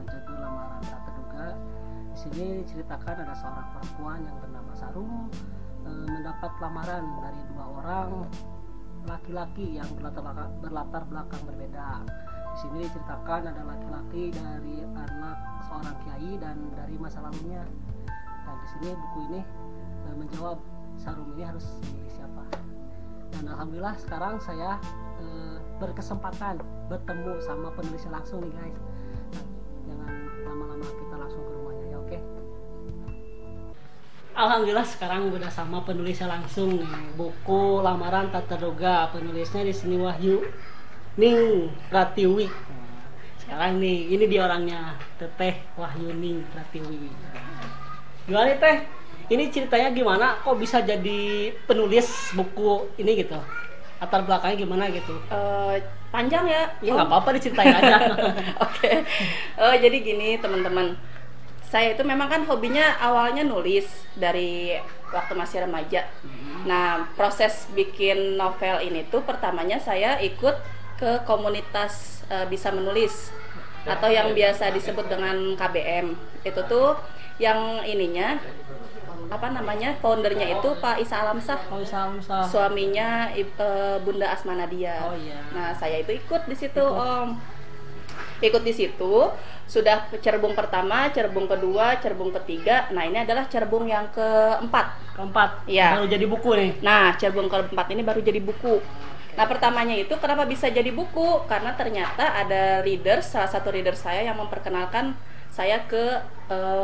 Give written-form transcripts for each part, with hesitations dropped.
berjudul Lamaran Tak Terduga. Di sini diceritakan ada seorang perempuan yang bernama Sarum mendapat lamaran dari dua orang laki-laki yang berlatar belakang berbeda. Di sini diceritakan ada laki-laki dari anak seorang kiai dan dari masa lalunya. Dan di sini buku ini menjawab Sarum ini harus memilih siapa. Dan alhamdulillah sekarang saya berkesempatan bertemu sama penulisnya langsung nih guys. Nah, jangan lama-lama, kita langsung ke rumahnya ya, oke? Alhamdulillah sekarang udah sama penulisnya langsung nih. Buku Lamaran Tak Terduga, penulisnya di sini Wahyu Ning Pratiwi. Sekarang nih, ini dia orangnya, Teteh Wahyu Ning Pratiwi. Gimana nih Teh? Ini ceritanya gimana? Kok bisa jadi penulis buku ini gitu? Latar belakangnya gimana gitu? Panjang ya? Ya nggak apa-apa, diceritain aja. Oke. Jadi gini teman-teman, saya itu memang kan hobinya awalnya nulis dari waktu masih remaja. Nah, proses bikin novel ini tuh pertamanya saya ikut ke komunitas bisa menulis atau yang biasa disebut dengan KBM. Itu tuh yang ininya apa namanya, foundernya itu Pak Isa Alamsah, suaminya Bunda Asma Nadia. Oh iya. Nah, saya itu ikut di situ Om. Ikut di situ sudah cerbung pertama, cerbung kedua, cerbung ketiga. Nah, ini adalah cerbung yang keempat. Ya. Baru jadi buku nih. Nah, cerbung keempat ini baru jadi buku. Nah, pertamanya itu kenapa bisa jadi buku? Karena ternyata ada salah satu reader saya yang memperkenalkan saya ke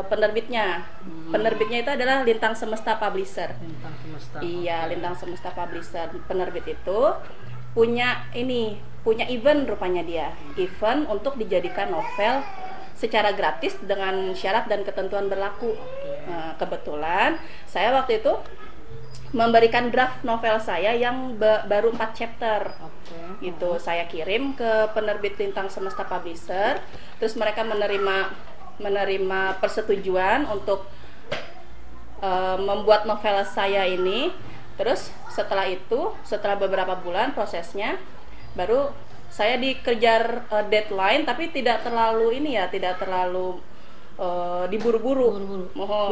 penerbitnya. Penerbitnya itu adalah Lintang Semesta Publisher. Lintang Semesta. Iya, Lintang Semesta Publisher. Penerbit itu punya event rupanya dia. Event untuk dijadikan novel secara gratis dengan syarat dan ketentuan berlaku. Nah, kebetulan saya waktu itu memberikan draft novel saya yang baru 4 chapter. Gitu, saya kirim ke penerbit Lintang Semesta Publisher. Terus mereka menerima persetujuan untuk membuat novel saya ini. Terus setelah beberapa bulan prosesnya, baru saya dikejar deadline, tapi tidak terlalu diburu-buru.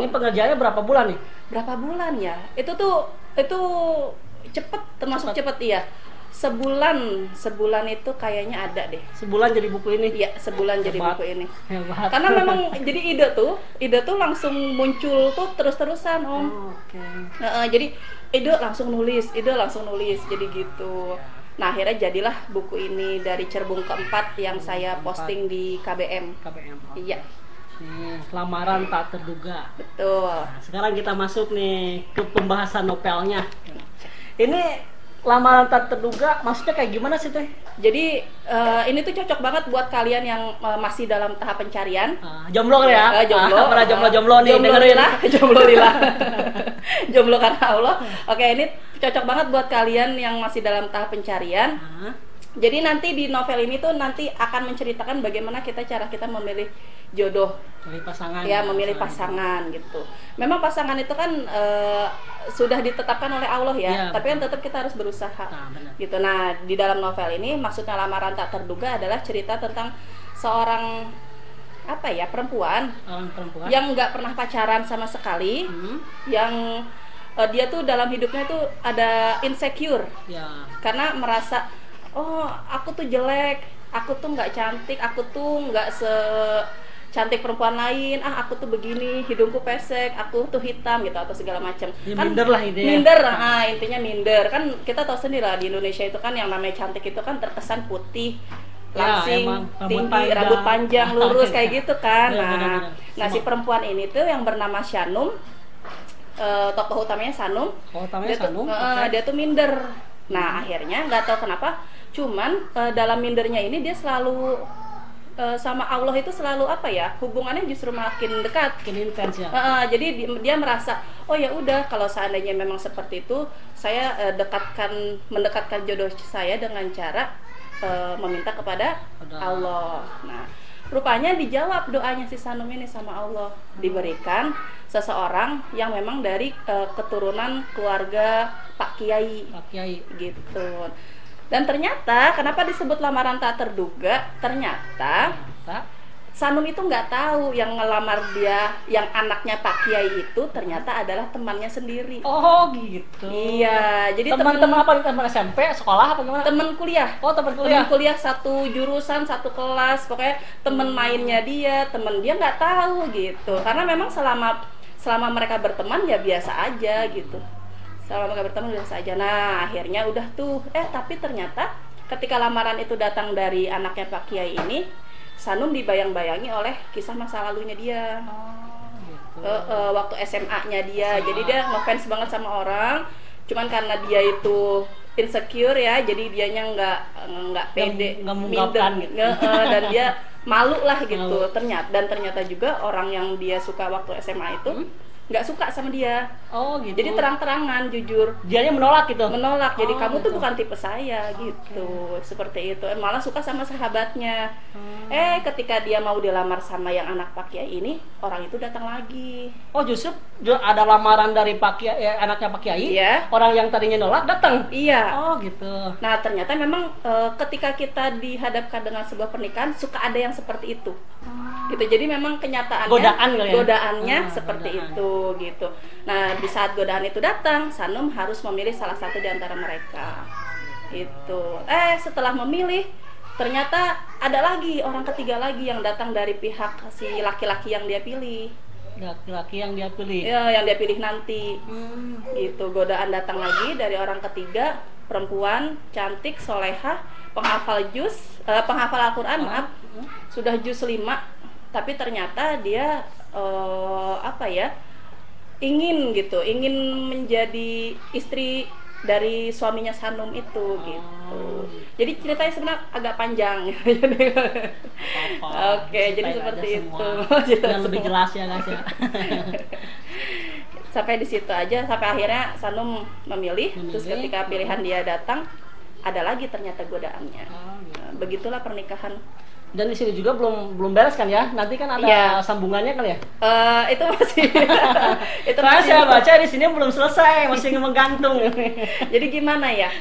Ini pengerjaannya berapa bulan nih? Berapa bulan ya? Itu cepet, termasuk cepet iya. Sebulan itu kayaknya ada deh. Sebulan jadi buku ini? Iya, sebulan jadi buku ini. Hebat. Karena memang jadi ide tuh langsung muncul tuh terus-terusan Om. Jadi ide langsung nulis, jadi gitu. Nah, akhirnya jadilah buku ini dari cerbung keempat yang saya posting di KBM. Iya. Lamaran Tak Terduga. Betul. Nah, sekarang kita masuk nih ke pembahasan novelnya. Ini Lamaran Tak Terduga maksudnya kayak gimana sih Teh? Jadi ini tuh cocok banget buat kalian yang masih dalam tahap pencarian. Jomblo kali ya? Jomblo. Para jomblo nih. Jomblo lila. Jomblo karena Allah. Oke, ini cocok banget buat kalian yang masih dalam tahap pencarian. Jadi nanti di novel ini tuh nanti akan menceritakan bagaimana cara kita memilih jodoh, memilih pasangan. Ya, memilih pasangan gitu. Memang pasangan itu kan sudah ditetapkan oleh Allah ya, tapi kan tetap kita harus berusaha. Gitu. Nah, di dalam novel ini maksudnya Lamaran Tak Terduga adalah cerita tentang seorang perempuan yang nggak pernah pacaran sama sekali, yang dia tuh dalam hidupnya tuh ada insecure, karena merasa aku tuh jelek, aku tuh nggak cantik, aku tuh nggak cantik perempuan lain, aku tuh begini, hidungku pesek, aku tuh hitam gitu atau segala macam. Ya, minder lah intinya. Intinya minder. Kan kita tahu sendiri lah di Indonesia itu kan yang namanya cantik itu kan terkesan putih, langsing, tinggi, rambut panjang, lurus kayak gitu kan. Nah, si perempuan ini tuh yang bernama Shanum, tokoh utamanya Sanum. Dia tuh minder. Nah, akhirnya nggak tahu kenapa, cuman dalam mindernya ini dia selalu sama Allah itu selalu hubungannya justru makin dekat, makin intens ya. Jadi dia merasa ya udah, kalau seandainya memang seperti itu, saya mendekatkan jodoh saya dengan cara meminta kepada Allah. Nah, rupanya dijawab doanya si Sanum ini sama Allah, diberikan seseorang yang memang dari keturunan keluarga Pak Kiai gitu. Dan ternyata kenapa disebut Lamaran Tak Terduga? Ternyata Sanum itu nggak tahu yang ngelamar dia, yang anaknya Pak Kiai itu ternyata adalah temannya sendiri. Oh gitu. Iya, jadi teman-teman apa? Teman SMP, sekolah apa gimana? Teman kuliah. Oh, teman kuliah. Teman kuliah satu jurusan, satu kelas, pokoknya teman mainnya dia, teman dia nggak tahu gitu. Karena memang selama mereka berteman ya biasa aja gitu. Selama mereka berteman biasa aja. Nah, akhirnya udah tuh. Tapi ternyata ketika lamaran itu datang dari anaknya Pak Kiai ini, Sanum dibayang-bayangi oleh kisah masa lalunya dia. Gitu. Waktu SMA-nya dia. Jadi dia ngefans banget sama orang. Cuman karena dia itu insecure ya, jadi dianya nggak pede, mengungkapkan gitu. Dan dia malu lah gitu. Ternyata juga orang yang dia suka waktu SMA itu nggak suka sama dia. Oh gitu. Jadi terang-terangan, jujur. Dianya menolak gitu. Menolak. Jadi kamu gitu. tuh bukan tipe saya gitu. Seperti itu. Malah suka sama sahabatnya. Ketika dia mau dilamar sama yang anak Pak Kiai ini, orang itu datang lagi. Oh justru ada lamaran dari Pak Kiai, anaknya Pak Kiai. Iya. Orang yang tadinya nolak datang. Iya. Oh gitu. Nah ternyata memang ketika kita dihadapkan dengan sebuah pernikahan suka ada yang seperti itu. Gitu. Jadi memang kenyataannya godaannya seperti itu gitu. Nah di saat godaan itu datang, Sanum harus memilih salah satu di antara mereka. Itu. Setelah memilih, ternyata ada lagi orang ketiga lagi yang datang dari pihak si laki-laki yang dia pilih. Laki-laki yang dia pilih. Ya, yang dia pilih nanti. Gitu. Godaan datang lagi dari orang ketiga, perempuan cantik, solehah, penghafal Al-Quran, sudah juz 5. Tapi ternyata dia ingin menjadi istri dari suaminya Sanum itu gitu. Jadi ceritanya sebenarnya agak panjang. Oke, jadi seperti itu. Yang lebih jelas ya guys ya. Sampai di situ aja, sampai akhirnya Sanum memilih. Terus ketika pilihan dia datang, ada lagi ternyata godaannya. Begitulah pernikahan. Dan di sini juga belum beres kan ya? Nanti kan ada sambungannya kan ya? Itu masih itu masih saya baca di sini belum selesai, masih menggantung. Jadi gimana ya?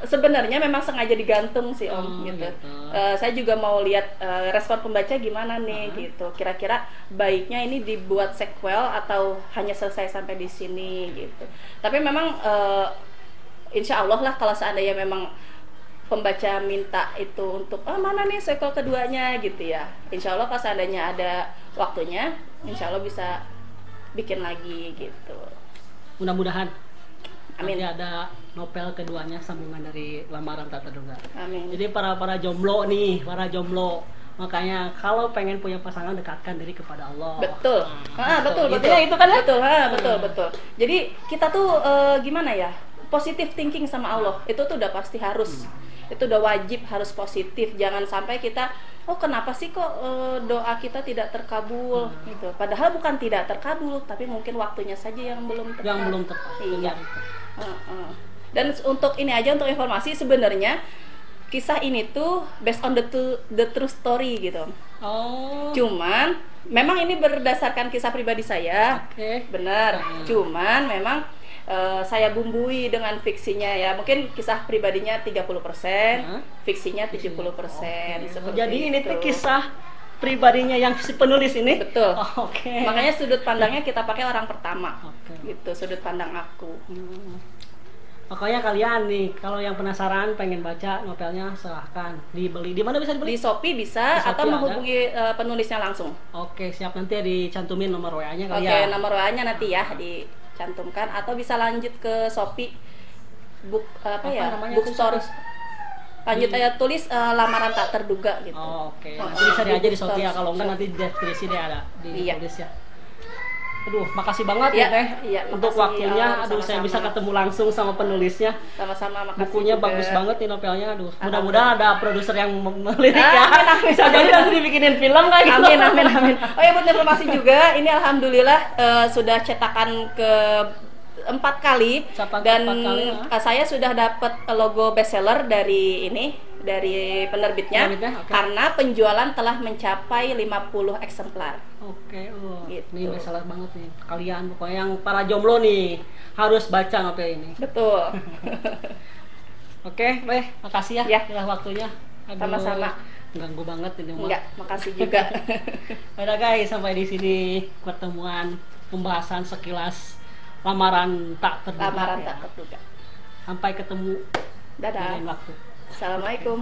Sebenarnya memang sengaja digantung sih Om gitu. Saya juga mau lihat respon pembaca gimana nih gitu. Kira-kira baiknya ini dibuat sequel atau hanya selesai sampai di sini gitu. Tapi memang insya Allah lah kalau seandainya memang pembaca minta itu untuk mana nih sequel keduanya gitu ya, insya Allah kalau seandainya ada waktunya, insya Allah bisa bikin lagi gitu. Mudah-mudahan amin. Nanti ada novel keduanya sambungan dari Lamaran Tak Terduga. Amin. Jadi para jomblo, makanya kalau pengen punya pasangan, dekatkan diri kepada Allah. Betul. Betul. Itu kan ya? Betul. Jadi kita tuh gimana ya? Positive thinking sama Allah. Itu tuh udah pasti harus. Itu udah wajib harus positif. Jangan sampai kita kenapa sih kok doa kita tidak terkabul gitu. Padahal bukan tidak terkabul, tapi mungkin waktunya saja yang belum tepat. Yang belum tepat. Iya. Dan untuk ini aja, untuk informasi, sebenarnya kisah ini tuh based on the true story gitu. Cuman memang ini berdasarkan kisah pribadi saya. Benar. Cuman memang saya bumbui dengan fiksinya ya. Mungkin kisah pribadinya 30%, fiksinya 70%. Jadi ini tuh kisah pribadinya yang si penulis ini? Betul. Makanya sudut pandangnya kita pakai orang pertama. Gitu, sudut pandang aku. Makanya kalian nih, kalau yang penasaran pengen baca novelnya, silahkan dibeli. Di mana bisa dibeli? Di Shopee bisa, atau menghubungi penulisnya langsung. Siap, nanti ya dicantumin nomor WA-nya kali ya. Nomor WA-nya nanti ya dicantumkan, atau bisa lanjut ke Shopee bookstore. Lanjut aja tulis Lamaran Tak Terduga gitu. Nanti cari aja di Shopee ya, kalau enggak nanti di deskripsi deh ada ditulis ya. Aduh, makasih banget ya Teh untuk waktunya. Aduh, saya bisa ketemu langsung sama penulisnya. Sama-sama, makasih. Bukunya juga bagus banget nih novelnya. Aduh, mudah-mudahan ada produser yang melirik ya. Bisa jadi nanti dibikinin film kayak gitu. Amin. Buat informasi juga, ini alhamdulillah sudah cetakan ke 4 kali. Dan saya sudah dapat logo bestseller dari penerbitnya. Karena penjualan telah mencapai 50 eksemplar. Gitu. Ini bestseller banget nih. Kalian pokoknya yang para jomblo nih harus baca novel ini. Betul. Makasih ya. Waktunya. Sama-sama. ganggu banget ini mah. Enggak, makasih juga. Udah guys, sampai di sini pertemuan pembahasan sekilas lamaran tak terduga. Lamaran tak terduga. Sampai ketemu Dadah. lain waktu. Assalamualaikum.